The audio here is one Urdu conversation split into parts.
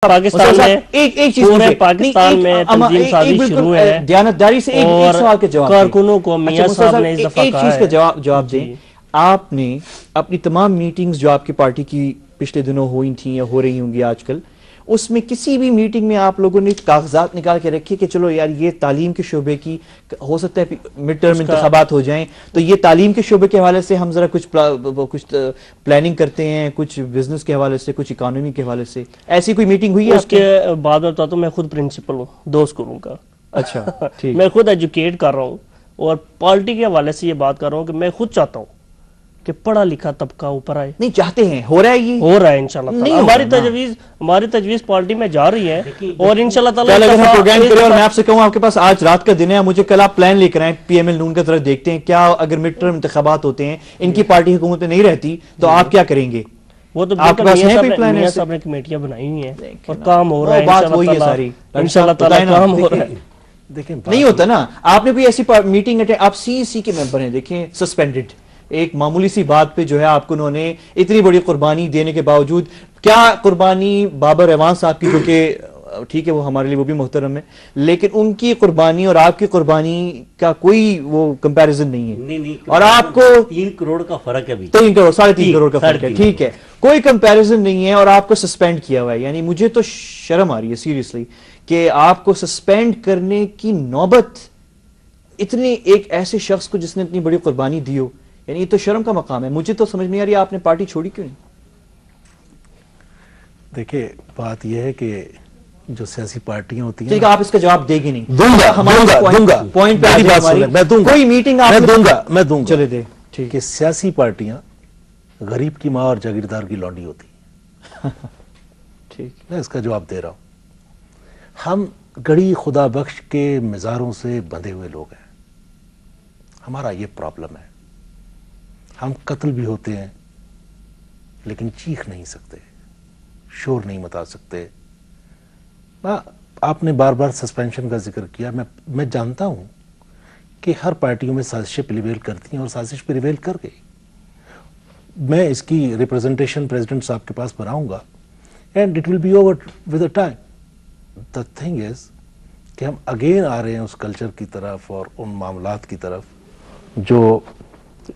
پاکستان میں ایک چیز پورے پاکستان میں تنظیم سازی شروع ہے، دیانتداری سے ایک سوال کا جواب کارکنوں کو میاں صاحب نے اس دفعہ ایک چیز کا جواب دیں. آپ نے اپنی تمام میٹنگز جو آپ کی پارٹی کی پچھلے دنوں ہوئی تھیں یا ہو رہی ہوں گی آج کل، اس میں کسی بھی میٹنگ میں آپ لوگوں نے کاغذات نکال کے رکھے کہ چلو یار یہ تعلیم کے شعبے کی ہو سکتا ہے مڈ ٹرم انتخابات ہو جائیں تو یہ تعلیم کے شعبے کے حوالے سے ہم ذرا کچھ پلاننگ کرتے ہیں، کچھ بزنس کے حوالے سے، کچھ اکانومی کے حوالے سے، ایسی کوئی میٹنگ ہوئی ہے؟ اس کے بعد بتاتا ہوں، میں خود پرنسپل ہوں 2 اسکولوں کا. اچھا ٹھیک. میں خود ایجوکیٹ کر رہا ہوں اور پارٹی کے حوالے سے یہ بات کر رہا ہوں کہ میں خود چاہتا ہوں کہ پڑھا لکھا طبقہ اوپر آئے. نہیں چاہتے ہیں، ہو رہا ہے، یہ ہو رہا ہے انشاءاللہ تعالی. ہماری تجویز پارٹی میں جا رہی ہے اور انشاءاللہ تعالی اگر ہم پروگرام کریں. اور میں آپ سے کہوں آپ کے پاس آج رات کا دن ہے، مجھے کل آپ پلان لے کر آئیں پی ایم ایل نون کا طرف دیکھتے ہیں کیا اگر مڈ ٹرم انتخابات ہوتے ہیں ان کی پارٹی حکومت میں نہیں رہتی تو آپ کیا کریں گے؟ وہ تو میاں صاحب نے کمیٹیاں بنائی ہوئی ہیں اور کام ہو رہا ہے. بات وہی ہے ساری، انشاءاللہ تعالی کام ہو رہا ہے. دیکھیں نہیں ہوتا نا. آپ نے کوئی ایسی میٹنگ اٹینڈ، آپ سی سی کے ممبر ہیں، دیکھیں سسپینڈڈ، ایک معمولی سی بات پہ جو ہے آپ کو انہوں نے اتنی بڑی قربانی دینے کے باوجود، کیا قربانی بابر اعوان صاحب کی، جو کہ ٹھیک ہے وہ ہمارے لیے وہ بھی محترم ہے، لیکن ان کی قربانی اور آپ کی قربانی کا کوئی وہ کمپیریزن نہیں ہے. اور آپ کو 3 کروڑ کا فرق ہے، 3 کروڑ 3.5 کروڑ کا فرق ہے، ٹھیک ہے، کوئی کمپیریزن نہیں ہے اور آپ کو سسپینڈ کیا ہوا ہے. یعنی مجھے تو شرم آ رہی ہے سیریسلی کہ آپ کو سسپینڈ کرنے کی نوبت اتنے ایک ایسے شخص کو جس نے اتنی بڑی قربانی دی ہو. یعنی یہ تو شرم کا مقام ہے. مجھے تو سمجھ نہیں آ رہی آپ نے پارٹی چھوڑی کیوں نہیں؟ دیکھیں بات یہ ہے کہ جو سیاسی پارٹیاں ہوتی ہیں، ٹھیک ہے آپ اس کا جواب دے گی نہیں. دوں گا پوائنٹ پہ میں دوں گا، کوئی میٹنگ میں دوں گا چلے دے. ٹھیک کہ سیاسی پارٹیاں غریب کی ماں اور جاگیردار کی لونڈی ہوتی ہیں. ٹھیک میں اس کا جواب دے رہا ہوں. ہم گڑی خدا بخش کے مزاروں سے بندھے ہوئے لوگ ہیں. ہمارا یہ پرابلم ہے. ہم قتل بھی ہوتے ہیں لیکن چیخ نہیں سکتے، شور نہیں مچا سکتے. آپ نے بار بار سسپینشن کا ذکر کیا. میں جانتا ہوں کہ ہر پارٹیوں میں سازشیں پریویل کرتی ہیں اور سازش پریویل کر گئی. میں اس کی ریپرزنٹیشن پریزیڈنٹ صاحب کے پاس بناؤں گا and it will be over with a time. The thing is کہ ہم اگین آ رہے ہیں اس کلچر کی طرف اور ان معاملات کی طرف جو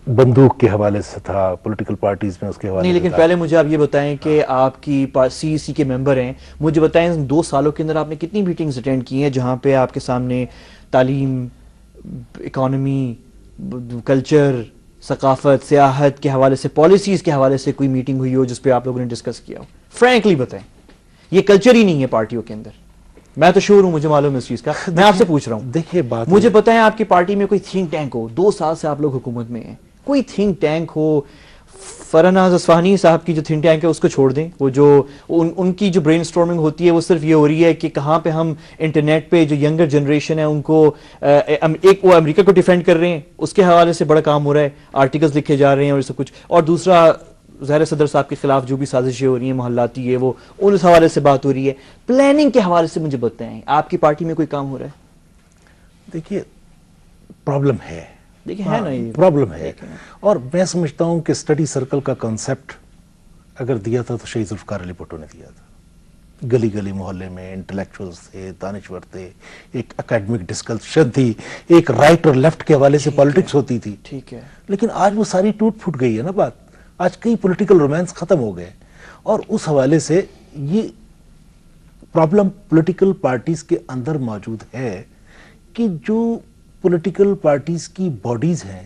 بندوق کے حوالے سے تھا، پولیٹیکل پارٹیز میں اس کے حوالے نہیں. سے لیکن تھا. پہلے مجھے آپ یہ بتائیں کہ آپ کی سی سی کے ممبر ہیں، مجھے بتائیں 2 سالوں کے اندر آپ نے کتنی میٹنگز اٹینڈ کی ہیں جہاں پہ آپ کے سامنے تعلیم، اکانومی، کلچر، ثقافت، سیاحت کے حوالے سے، پالیسیز کے حوالے سے کوئی میٹنگ ہوئی ہو جس پہ آپ لوگوں نے ڈسکس کیا ہو؟ فرینکلی بتائیں. یہ کلچر ہی نہیں ہے پارٹیوں کے اندر. میں تو شور ہوں، مجھے معلوم ہے اس چیز کا. میں آپ سے پوچھ رہا ہوں، دیکھیے بات مجھے بتائیں آپ کی پارٹی میں کوئی تھنک ٹینک ہو، 2 سال سے آپ لوگ حکومت میں ہیں، کوئی تھنک ٹینک ہو. فرناز اصفہانی صاحب کی جو تھنک ٹینک ہے اس کو چھوڑ دیں. وہ جو ان کی جو برین سٹارمنگ ہوتی ہے وہ صرف یہ ہو رہی ہے کہ کہاں پہ ہم انٹرنیٹ پہ جو ینگر جنریشن ہے ان کو ایک وہ امریکہ کو ڈیفینڈ کر رہے ہیں، اس کے حوالے سے بڑا کام ہو رہا ہے، آرٹیکلز لکھے جا رہے ہیں اور سب کچھ. اور دوسرا ظاہر صدر صاحب کے خلاف جو بھی سازشیں ہو رہی ہیں محلاتی ہے وہ اس حوالے سے بات ہو رہی ہے. پلاننگ کے حوالے سے مجھے بتائیں آپ کی پارٹی میں کوئی کام ہو رہا ہے؟ دیکھیے پرابلم ہے، دیکھیں ہے نا یہ پرابلم ہے. اور میں سمجھتا ہوں کہ اسٹڈی سرکل کا کنسپٹ اگر دیا تھا تو شہید ذوالفقار علی بھٹو نے دیا تھا. گلی گلی محلے میں انٹلیکچوئلز تھے، دانشور تھے، ایک اکیڈمک ڈسکشن تھی، ایک رائٹ اور لیفٹ کے حوالے سے پالیٹکس ہوتی تھی. ٹھیک ہے. لیکن آج وہ ساری ٹوٹ پھوٹ گئی ہے نا بات. آج کئی پولیٹیکل رومانس ختم ہو گئے اور اس حوالے سے یہ پرابلم پولیٹیکل پارٹیز کے اندر موجود ہے کہ جو پولیٹیکل پارٹیز کی باڈیز ہیں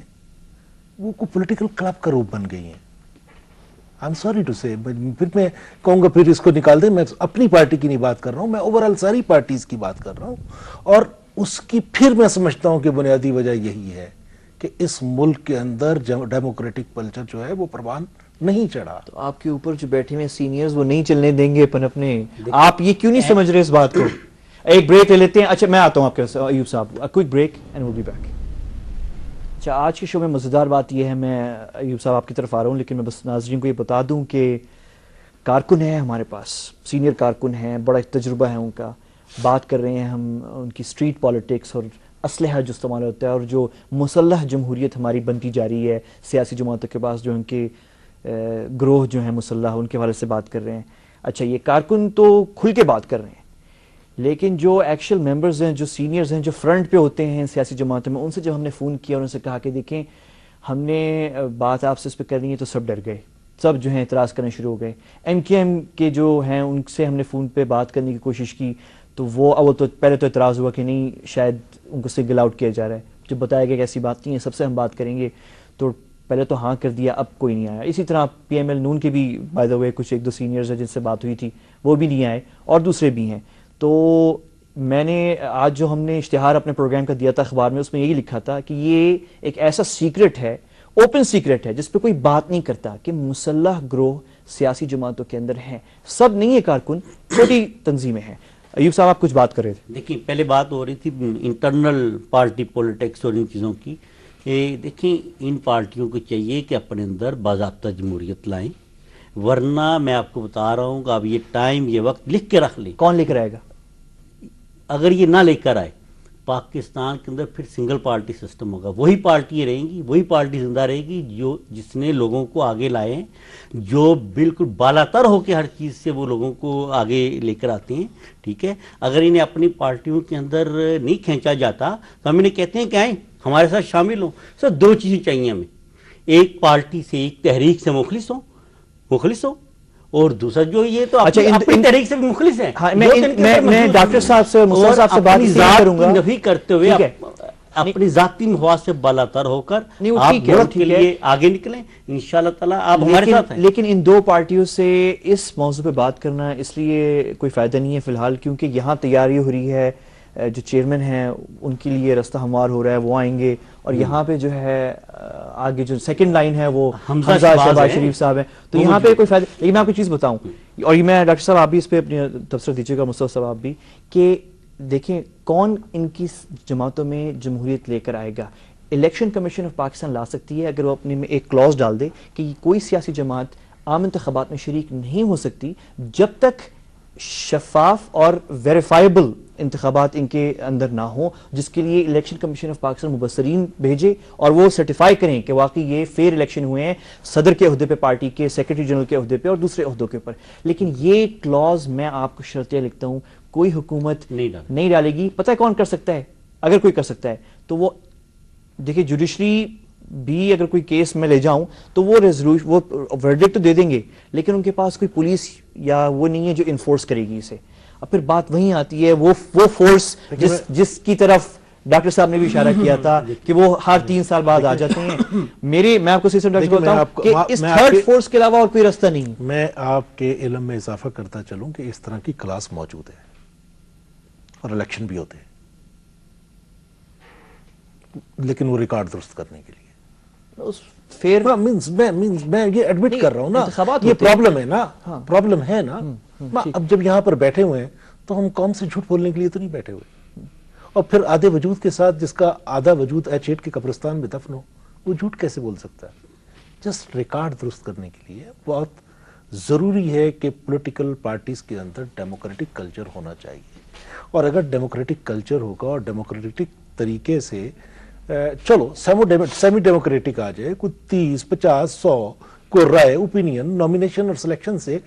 وہ کو پولیٹیکل کلب کا روپ بن گئی ہیں. آئی ایم سوری ٹو سے، پھر میں کہوں گا پھر اس کو نکال دیں. میں اپنی پارٹی کی نہیں بات کر رہا ہوں، میں اوورآل ساری پارٹیز کی بات کر رہا ہوں. اور اس کی پھر میں سمجھتا ہوں کہ بنیادی وجہ یہی ہے کہ اس ملک کے اندر ڈیموکریٹک کلچر جو ہے وہ پروان نہیں چڑھا. تو آپ کے اوپر جو بیٹھے ہوئے سینئرز وہ نہیں چلنے دیں گے اپنے. آپ یہ کیوں نہیں سمجھ رہے اس بات کو؟ ایک بریک لے لیتے ہیں. اچھا میں آتا ہوں آپ کے ایوب صاحب، quick break and will be back. اچھا آج کے شو میں مزیدار بات یہ ہے، میں ایوب صاحب آپ کی طرف آ رہا ہوں لیکن میں بس ناظرین کو یہ بتا دوں کہ کارکن ہے ہمارے پاس، سینئر کارکن ہیں، بڑا تجربہ ہے ان کا. بات کر رہے ہیں ہم ان کی اسٹریٹ پالیٹکس اور اسلحہ جو استعمال ہوتا ہے اور جو مسلح جمہوریت ہماری بنتی جا رہی ہے سیاسی جماعتوں کے پاس، جو ان کے گروہ جو ہیں مسلح، ان کے حوالے سے بات کر رہے ہیں. اچھا یہ کارکن تو کھل کے بات کر رہے ہیں، لیکن جو ایکچوئل ممبرز ہیں، جو سینئرز ہیں، جو فرنٹ پہ ہوتے ہیں سیاسی جماعتوں میں، ان سے جب ہم نے فون کیا اور ان سے کہا کہ دیکھیں ہم نے بات آپ سے اس پہ کرنی ہے، تو سب ڈر گئے، سب جو ہیں اعتراض کرنا شروع ہو گئے. ایم کے جو ہیں ان سے ہم نے فون پہ بات کرنے کی کوشش کی تو وہ تو پہلے تو اعتراض ہوا کہ نہیں شاید ان کو سنگل آؤٹ کیا جا رہا ہے. جب بتایا گیا کہ ایسی بات نہیں ہے، سب سے ہم بات کریں گے، تو پہلے تو ہاں کر دیا، اب کوئی نہیں آیا. اسی طرح پی ایم ایل نون کے بھی بائی دا وے کچھ ایک دو سینئرز ہیں جن سے بات ہوئی تھی، وہ بھی نہیں آئے، اور دوسرے بھی ہیں. تو میں نے آج جو ہم نے اشتہار اپنے پروگرام کا دیا تھا اخبار میں، اس میں یہی لکھا تھا کہ یہ ایک ایسا سیکرٹ ہے، اوپن سیکرٹ ہے، جس پہ کوئی بات نہیں کرتا، کہ مسلح گروہ سیاسی جماعتوں کے اندر ہیں، سب نہیں ہے کارکن، چھوٹی تنظیمیں ہیں. ایوب صاحب آپ کچھ بات کر رہے تھے. دیکھیں پہلے بات ہو رہی تھی انٹرنل پارٹی پولیٹکس اور ان چیزوں کی. دیکھیں ان پارٹیوں کو چاہیے کہ اپنے اندر باضابطہ جمہوریت لائیں، ورنہ میں آپ کو بتا رہا ہوں کہ اب یہ ٹائم یہ وقت لکھ کے رکھ لیں. کون لے کر آئے گا؟ اگر یہ نہ لے کر آئے پاکستان کے اندر پھر سنگل پارٹی سسٹم ہوگا. وہی پارٹیاں رہیں گی، وہی پارٹی زندہ رہے گی جس نے لوگوں کو آگے لائے ہیں، جو بالکل بالاتر ہو کے ہر چیز سے وہ لوگوں کو آگے لے کر آتے ہیں. ٹھیک ہے، اگر انہیں اپنی پارٹیوں کے اندر نہیں کھینچا جاتا تو ہم انہیں کہتے ہیں کہ آئیں ہمارے ساتھ شامل ہوں. سر دو چیزیں چاہیے ہمیں، ایک پارٹی سے ایک تحریک سے مخلص ہو اور دوسرا جو یہ تو اپنی تحریک سے بھی مخلص ہیں. میں ڈاکٹر صاحب سے مصطفیٰ صاحب سے بات کروں گا، نفی کرتے ہوئے اپنی ذاتی مفاد سے بالاتر ہو کر آپ ملک کے لیے آگے نکلیں، انشاءاللہ تعالیٰ آپ ہمارے ساتھ ہیں. لیکن ان دو پارٹیوں سے اس موضوع پہ بات کرنا اس لیے کوئی فائدہ نہیں ہے فی الحال، کیونکہ یہاں تیاری ہو رہی ہے، جو چیئرمین ہیں ان کے لیے رستہ ہموار ہو رہا ہے، وہ آئیں گے، اور یہاں پہ جو ہے آگے جو سیکنڈ لائن ہے وہ حمزہ شہباز شریف صاحب ہیں. تو یہاں پہ کوئی فائدہ. لیکن میں آپ کو چیز بتاؤں، اور یہ میں ڈاکٹر صاحب آپ بھی اس پہ اپنی تبصرہ دیجیے گا، مصطفیٰ صاحب آپ بھی، کہ دیکھیں کون ان کی جماعتوں میں جمہوریت لے کر آئے گا. الیکشن کمیشن آف پاکستان لا سکتی ہے اگر وہ اپنے میں ایک کلوز ڈال دے کہ کوئی سیاسی جماعت عام انتخابات میں شریک نہیں ہو سکتی جب تک شفاف اور ویریفائبل انتخابات ان کے اندر نہ ہوں، جس کے لیے الیکشن کمیشن آف پاکستان مبصرین بھیجے اور وہ سرٹیفائی کریں کہ واقعی یہ فیئر الیکشن ہوئے ہیں، صدر کے عہدے پہ، پارٹی کے سیکرٹری جنرل کے عہدے پہ اور دوسرے عہدوں کے اوپر. لیکن یہ کلوز میں آپ کو شرطیہ لکھتا ہوں کوئی حکومت نہیں ڈالے گی. پتہ ہے کون کر سکتا ہے؟ اگر کوئی کر سکتا ہے تو وہ دیکھیں جوڈیشری بھی، اگر کوئی کیس میں لے جاؤں تو وہ وہ ورڈکٹ تو دے دیں گے، لیکن ان کے پاس کوئی پولیس یا وہ نہیں ہے جو انفورس کرے گی اسے. اب پھر بات وہیں آتی ہے، وہ فورس جس کی طرف ڈاکٹر صاحب نے بھی اشارہ کیا تھا کہ وہ ہر 3 سال بعد آ جاتے ہیں. میں آپ کو صرف ڈاکٹر بتاؤں کہ اس تھرڈ فورس کے علاوہ اور کوئی راستہ نہیں. میں آپ کے علم میں اضافہ کرتا چلوں کہ اس طرح کی کلاس موجود ہے اور الیکشن بھی ہوتے ہیں، لیکن وہ ریکارڈ درست کرنے کے لیے میں یہ ایڈمٹ کر رہا ہوں نا، یہ پرابلم ہے نا، پرابلم ہے نا. اب جب یہاں پر بیٹھے ہوئے ہیں تو ہم قوم سے جھوٹ بولنے کے لیے تو نہیں بیٹھے ہوئے، اور پھر آدھے وجود کے ساتھ جس کا آدھا وجود H8 کے قبرستان میں دفن ہو، وہ جھوٹ کیسے بول سکتا ہے؟ جسٹ ریکارڈ درست کرنے کے لیے بہت ضروری ہے کہ پولیٹیکل پارٹیز کے اندر ڈیموکریٹک کلچر ہونا چاہیے. اور اگر ڈیموکریٹک کلچر ہوگا اور ڈیموکریٹک طریقے سے چلو سیمی ڈیموکریٹک آ جائے، کوئی 30 50 100 کوئی رائے اوپینین نومینیشن اور سلیکشن سے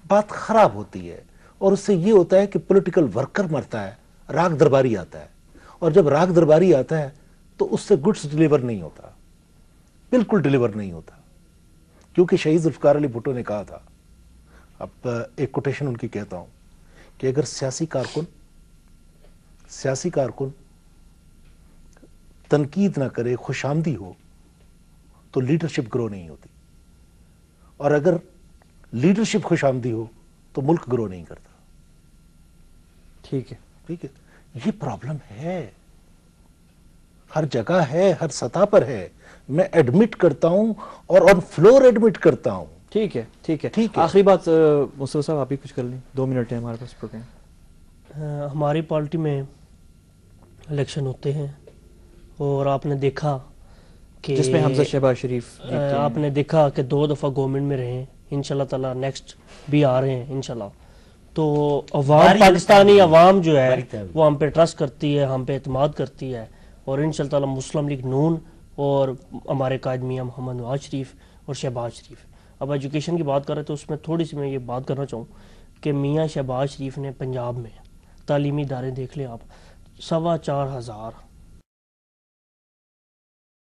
بات خراب ہوتی ہے، اور اس سے یہ ہوتا ہے کہ پولیٹیکل ورکر مرتا ہے، راگ درباری آتا ہے، اور جب راگ درباری آتا ہے تو اس سے گڈس ڈیلیور نہیں ہوتا، بالکل ڈیلیور نہیں ہوتا. کیونکہ شہید ذوالفقار علی بھٹو نے کہا تھا، اب ایک کوٹیشن ان کی کہتا ہوں، کہ اگر سیاسی کارکن تنقید نہ کرے، خوش آمدی ہو، تو لیڈرشپ گرو نہیں ہوتی، اور اگر لیڈرشپ خوش آمدی ہو تو ملک گرو نہیں کرتا. ٹھیک ہے، یہ پرابلم ہے، ہر جگہ ہے، ہر سطح پر ہے. میں ایڈمٹ کرتا ہوں اور آن فلور ایڈمٹ کرتا ہوں. ٹھیک ہے. آخری بات مصطفیٰ صاحب آپ ہی کچھ کر لیں، 2 منٹ ہے ہمارے پاس پروگرام. ہماری پارٹی میں الیکشن ہوتے ہیں اور آپ نے دیکھا کہ جس میں حمزہ شہباز شریف آپ نے دیکھا کہ 2 دفعہ گورنمنٹ میں رہے ہیں، انشاءاللہ تعالیٰ نیکسٹ بھی آ رہے ہیں انشاءاللہ. تو عوام، پاکستانی عوام جو ہے وہ ہم پہ ٹرسٹ کرتی ہے، ہم پہ اعتماد کرتی ہے، اور انشاءاللہ تعالیٰ مسلم لیگ نون اور ہمارے قائد میاں محمد نواز شریف اور شہباز شریف. اب ایجوکیشن کی بات کر رہے تو اس میں تھوڑی سی میں یہ بات کرنا چاہوں کہ میاں شہباز شریف نے پنجاب میں تعلیمی ادارے دیکھ لیں آپ، 4,25,000